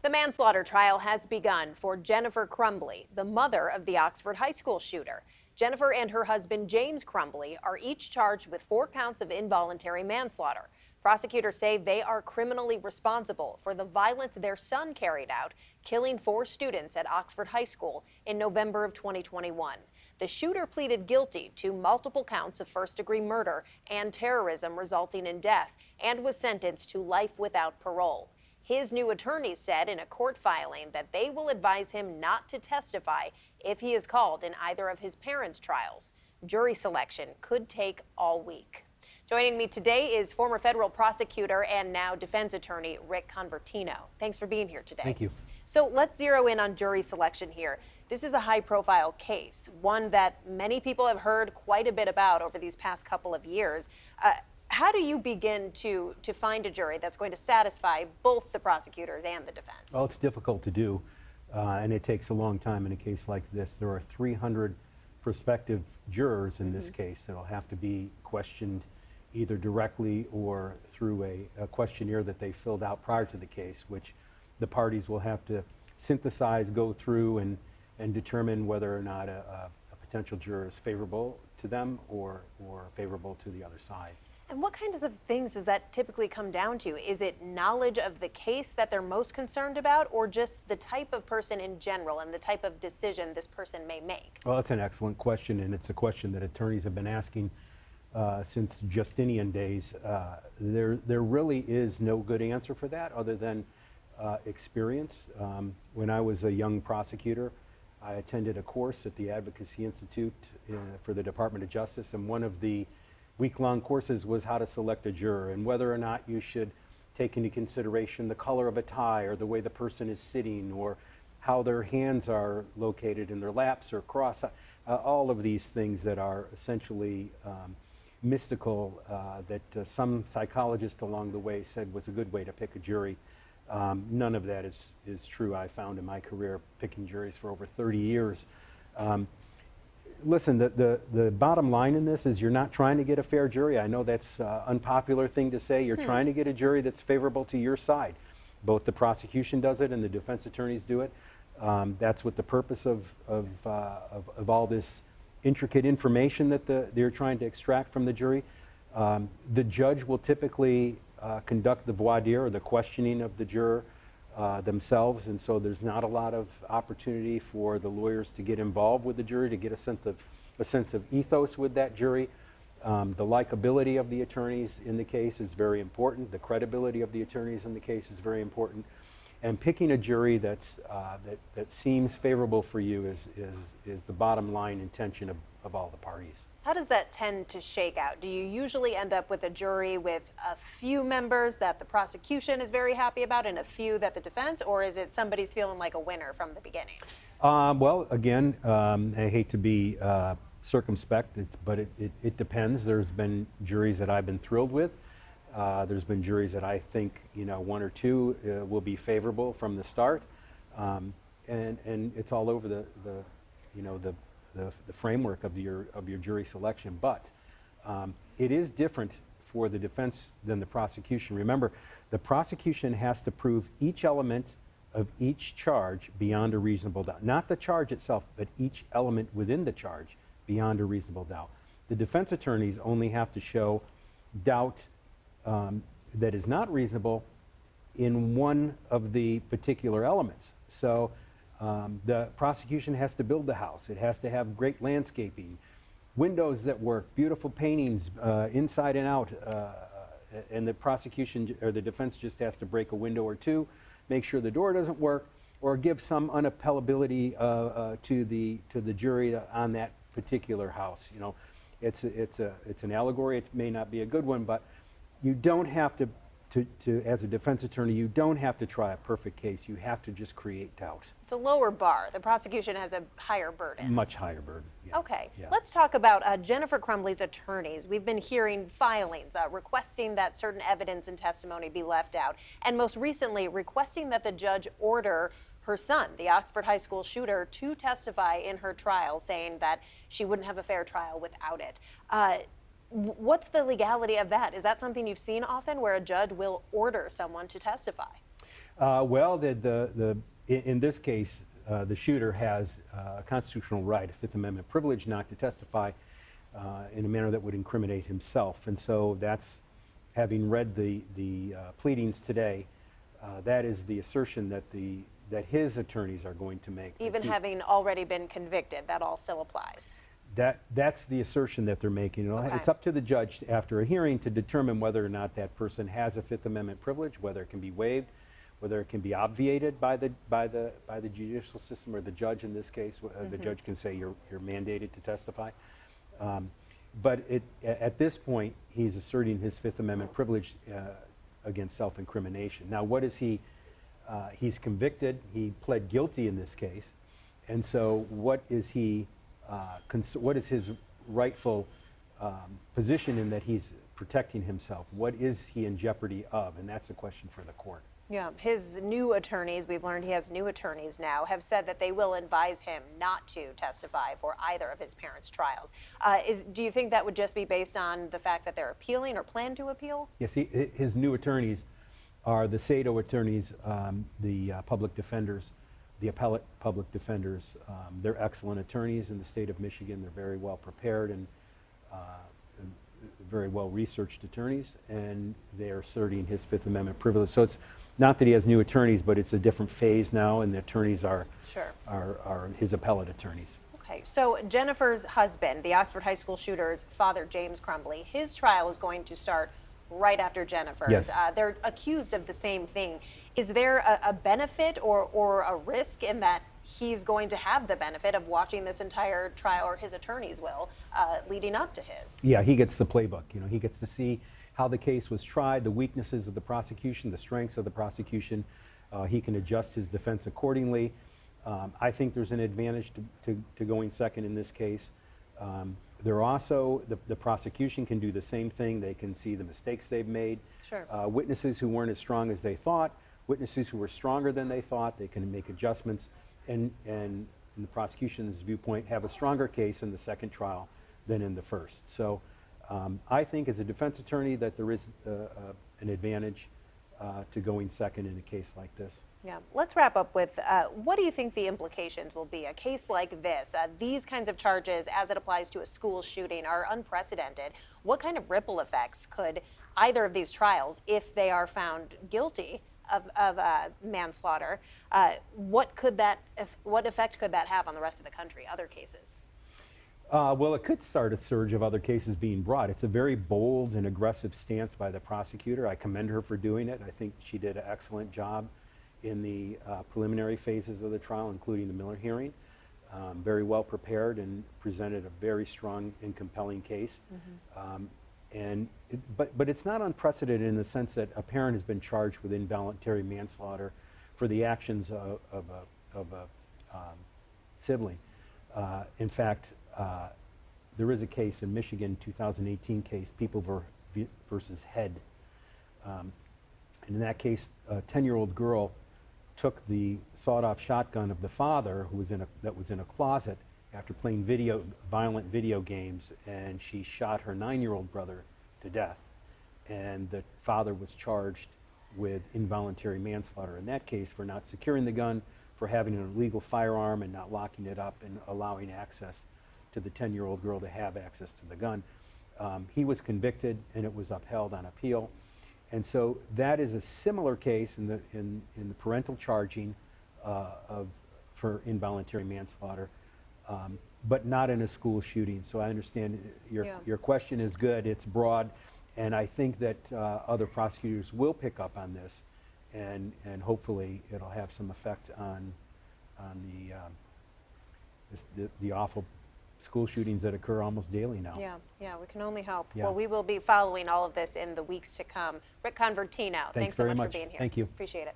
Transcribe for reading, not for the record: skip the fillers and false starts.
The manslaughter trial has begun for Jennifer Crumbley, the mother of the Oxford High School shooter. Jennifer and her husband, James Crumbley, are each charged with 4 counts of involuntary manslaughter. Prosecutors say they are criminally responsible for the violence their son carried out, killing 4 students at Oxford High School in November of 2021. The shooter pleaded guilty to multiple counts of first-degree murder and terrorism resulting in death and was sentenced to life without parole. His new attorneys said in a court filing that they will advise him not to testify if he is called in either of his parents' trials. Jury selection could take all week. Joining me today is former federal prosecutor and now defense attorney Rick Convertino. Thanks for being here today. Thank you. So let's zero in on jury selection here. This is a high-profile case, one that many people have heard quite a bit about over these past couple of years. How do you begin to find a jury that's going to satisfy both the prosecutors and the defense? Well, it's difficult to do, and it takes a long time in a case like this. There are 300 prospective jurors in this case that will have to be questioned either directly or through a questionnaire that they filled out prior to the case, which the parties will have to synthesize, go through, and determine whether or not a potential juror is favorable to them or favorable to the other side. And what kinds of things does that typically come down to? Is it knowledge of the case that they're most concerned about, or just the type of person in general and the type of decision this person may make? Well, that's an excellent question, and it's a question that attorneys have been asking since Justinian days. There really is no good answer for that other than experience. When I was a young prosecutor, I attended a course at the Advocacy Institute for the Department of Justice, and one of the week-long courses was how to select a juror and whether or not you should take into consideration the color of a tie or the way the person is sitting or how their hands are located in their laps or cross, all of these things that are essentially mystical that some psychologist along the way said was a good way to pick a jury. None of that is true. I found in my career picking juries for over 30 years. Listen, the bottom line in this is you're not trying to get a fair jury. I know that's an unpopular thing to say. You're trying to get a jury that's favorable to your side. Both the prosecution does it and the defense attorneys do it. That's what the purpose of all this intricate information that they're trying to extract from the jury. The judge will typically conduct the voir dire or the questioning of the juror themselves, and so there's not a lot of opportunity for the lawyers to get involved with the jury, to get a sense of ethos with that jury. The likability of the attorneys in the case is very important. The credibility of the attorneys in the case is very important. And picking a jury that seems favorable for you is the bottom line intention of all the parties. How does that tend to shake out? Do you usually end up with a jury with a few members that the prosecution is very happy about and a few that the defense, or is it somebody's feeling like a winner from the beginning? Well, again, I hate to be circumspect, but it depends. There's been juries that I've been thrilled with. There's been juries that I think, 1 or 2 will be favorable from the start, and it's all over the framework of your jury selection. But it is different for the defense than the prosecution. Remember, the prosecution has to prove each element of each charge beyond a reasonable doubt. Not the charge itself, but each element within the charge beyond a reasonable doubt. The defense attorneys only have to show doubt that is not reasonable in one of the particular elements. So the prosecution has to build the house. It has to have great landscaping, windows that work, beautiful paintings inside and out, and the prosecution or the defense just has to break a window or 2, make sure the door doesn't work, or give some unappellability to the jury on that particular house. It's an allegory. It may not be a good one, but you don't have to as a defense attorney, you don't have to try a perfect case. You have to just create doubt. It's a lower bar. The prosecution has a higher burden. Much higher burden. Yeah. Okay. Yeah. Let's talk about Jennifer Crumbley's attorneys. We've been hearing filings requesting that certain evidence and testimony be left out, and most recently requesting that the judge order her son, the Oxford High School shooter, to testify in her trial, saying that she wouldn't have a fair trial without it. What's the legality of that? Is that something you've seen often, where a judge will order someone to testify? Well, in this case, the shooter has a constitutional right, a Fifth Amendment privilege, not to testify in a manner that would incriminate himself. And so that's, having read the pleadings today, that is the assertion that his attorneys are going to make. Even having already been convicted, that all still applies. That's the assertion that they're making. Okay. It's up to the judge after a hearing to determine whether or not that person has a Fifth Amendment privilege, whether it can be waived, whether it can be obviated by the judicial system, or the judge in this case. The judge can say you're mandated to testify. But at this point, he's asserting his Fifth Amendment privilege against self-incrimination. Now, what is he? He's convicted. He pled guilty in this case, and so what is he? What is his rightful position in that he's protecting himself? What is he in jeopardy of? And that's a question for the court. Yeah, his new attorneys, we've learned he has new attorneys now, have said that they will advise him not to testify for either of his parents' trials. Do you think that would just be based on the fact that they're appealing or plan to appeal? Yes, his new attorneys are the Sato attorneys, the public defenders, the appellate public defenders. They're excellent attorneys in the state of Michigan. They're very well prepared and very well researched attorneys, and they're asserting his Fifth Amendment privilege. So it's not that he has new attorneys, but it's a different phase now, and the attorneys are his appellate attorneys. Okay, so Jennifer's husband, the Oxford High School shooter's father, James Crumbley, his trial is going to start right after Jennifer's. Yes. They're accused of the same thing. Is there a benefit or a risk in that he's going to have the benefit of watching this entire trial, or his attorneys will, leading up to his? Yeah, he gets the playbook. You know, he gets to see how the case was tried, the weaknesses of the prosecution, the strengths of the prosecution. He can adjust his defense accordingly. I think there's an advantage to going second in this case. There also, the prosecution can do the same thing. They can see the mistakes they've made. Sure. Witnesses who weren't as strong as they thought, witnesses who were stronger than they thought, they can make adjustments, and in the prosecution's viewpoint, have a stronger case in the second trial than in the first. So I think as a defense attorney that there is an advantage to going second in a case like this. Yeah, let's wrap up with what do you think the implications will be? A case like this, these kinds of charges as it applies to a school shooting are unprecedented. What kind of ripple effects could either of these trials, if they are found guilty of manslaughter, what effect could that have on the rest of the country, other cases? Well, it could start a surge of other cases being brought. It's a very bold and aggressive stance by the prosecutor. I commend her for doing it. I think she did an excellent job in the preliminary phases of the trial, including the Miller hearing. Very well prepared and presented a very strong and compelling case. But it's not unprecedented in the sense that a parent has been charged with involuntary manslaughter for the actions of a sibling. In fact, there is a case in Michigan, 2018 case, People versus Head. And in that case, a 10-year-old girl took the sawed-off shotgun of the father, that was in a closet, after playing violent video games, and she shot her 9-year-old brother to death. And the father was charged with involuntary manslaughter in that case for not securing the gun, for having an illegal firearm and not locking it up and allowing access to the 10-year-old girl to have access to the gun. He was convicted, and it was upheld on appeal. And so that is a similar case in the parental charging for involuntary manslaughter, but not in a school shooting. So I understand your question is good. It's broad, and I think that other prosecutors will pick up on this, and hopefully it'll have some effect on the awful school shootings that occur almost daily now. Yeah, we can only hope. Yeah. Well, we will be following all of this in the weeks to come. Rick Convertino, thanks so very much for being here. Thank you. Appreciate it.